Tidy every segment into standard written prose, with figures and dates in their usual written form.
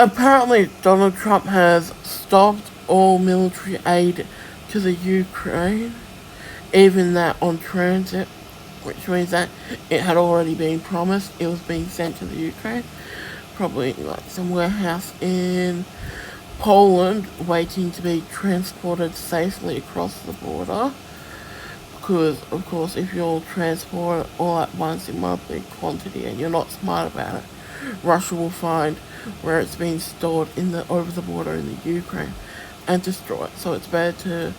Apparently, Donald Trump has stopped all military aid to the Ukraine, even that on transit, which means that it had already been promised it was being sent to the Ukraine, probably like some warehouse in Poland waiting to be transported safely across the border. Because, of course, if you're transported all at once in one big quantity and you're not smart about it, Russia will find where it's being stored in the over the border in the Ukraine and destroy it. So it's better to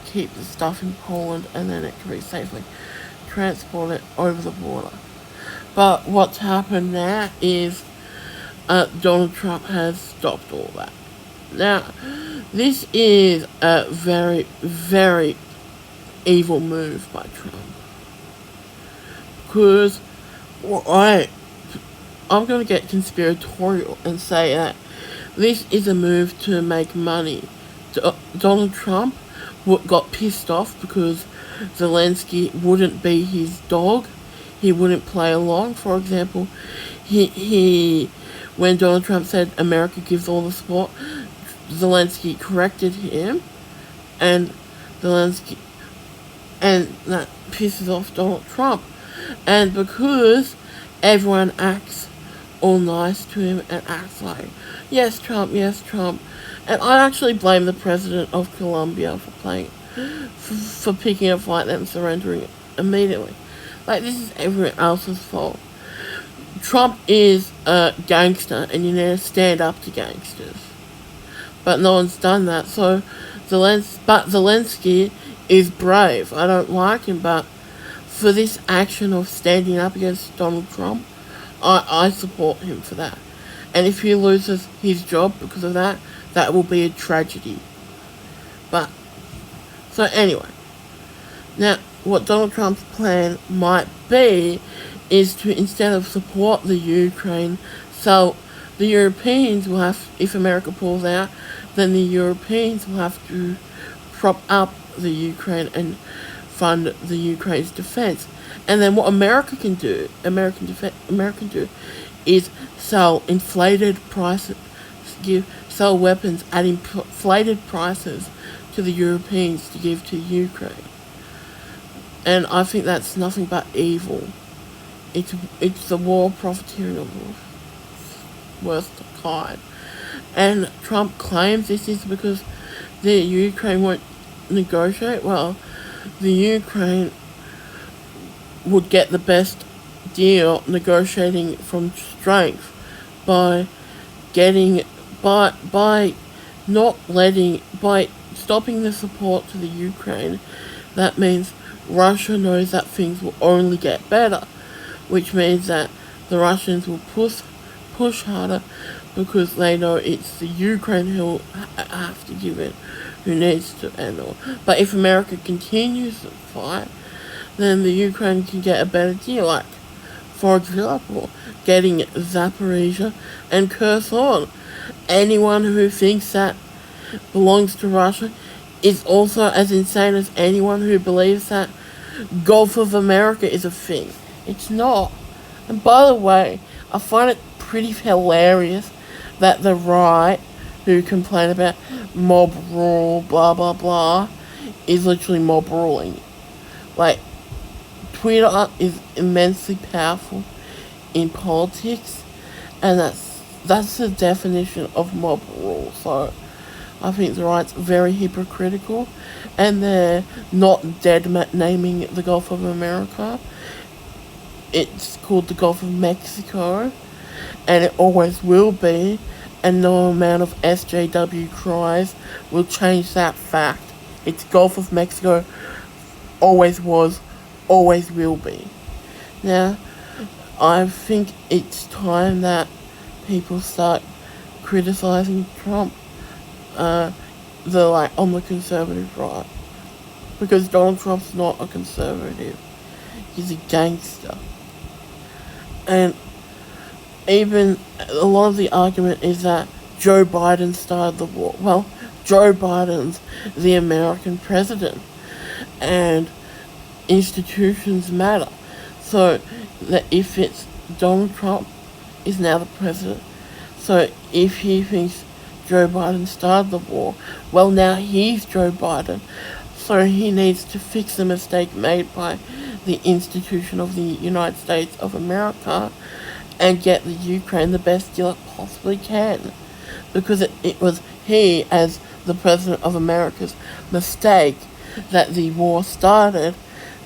keep the stuff in Poland and then it can be safely transported over the border. But what's happened now is Donald Trump has stopped all that. Now, this is a very, very evil move by Trump. Because I'm going to get conspiratorial and say that this is a move to make money. Donald Trump got pissed off because Zelensky wouldn't be his dog. He wouldn't play along. For example, he when Donald Trump said America gives all the support, Zelensky corrected him, and Zelensky and that pisses off Donald Trump. And because everyone acts all nice to him and acts like, yes, Trump, yes, Trump. And I actually blame the president of Colombia for picking a fight and surrendering immediately. Like, this is everyone else's fault. Trump is a gangster, and you need to stand up to gangsters. But no one's done that, so Zelensky is brave. I don't like him, but for this action of standing up against Donald Trump, I support him for that. And if he loses his job because of that, that will be a tragedy. But, so anyway. Now, what Donald Trump's plan might be is to, instead of support the Ukraine, so the Europeans will have, if America pulls out, then the Europeans will have to prop up the Ukraine and fund the Ukraine's defense. And then what America can do is sell inflated prices, sell weapons at inflated prices to the Europeans to give to Ukraine. And I think that's nothing but evil. It's the war profiteering of the worst kind. And Trump claims this is because the Ukraine won't negotiate. Well, the Ukraine would get the best deal negotiating from strength by stopping the support to the Ukraine. That means Russia knows that things will only get better, which means that the Russians will push harder because they know it's the Ukraine who have to give it, who needs to handle. But if America continues to fight, then the Ukraine can get a better deal, like, for example, getting Zaporizhia and Kherson. Anyone who thinks that belongs to Russia is also as insane as anyone who believes that Gulf of America is a thing. It's not. And by the way, I find it pretty hilarious that the right, who complain about mob rule, blah blah blah, is literally mob ruling. Like, Twitter is immensely powerful in politics, and that's the definition of mob rule. So I think the right's very hypocritical, and they're not dead naming the Gulf of America. It's called the Gulf of Mexico, and it always will be, and no amount of SJW cries will change that fact. It's Gulf of Mexico, always was, always will be. Now, I think it's time that people start criticizing Trump, on the conservative right, because Donald Trump's not a conservative, he's a gangster. And even a lot of the argument is that Joe Biden started the war. Well, Joe Biden's the American president, and institutions matter. So that if it's Donald Trump is now the president, So if he thinks Joe Biden started the war, well, now he's Joe Biden. So he needs to fix the mistake made by the institution of the United States of America and get the Ukraine the best deal it possibly can. Because it was he, as the President of America's mistake, that the war started.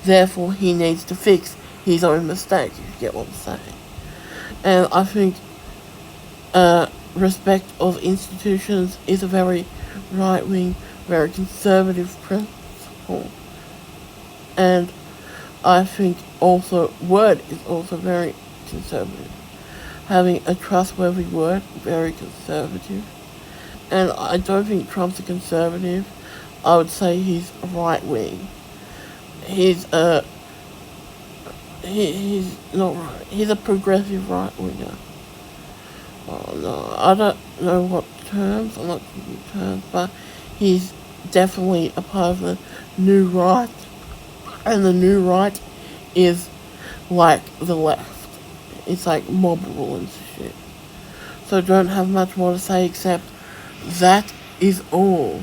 Therefore, he needs to fix his own mistake, if you get what I'm saying. And I think respect of institutions is a very right-wing, very conservative principle. And I think also word is also very conservative. Having a trustworthy word, very conservative. And I don't think Trump's a conservative. I would say he's right-wing. He's he's not right. He's a progressive right-winger. Oh no, I don't know what terms, I'm not using terms, but he's definitely a part of the new right. And the new right is like the left. It's like mob rule and shit. So I don't have much more to say except that is all.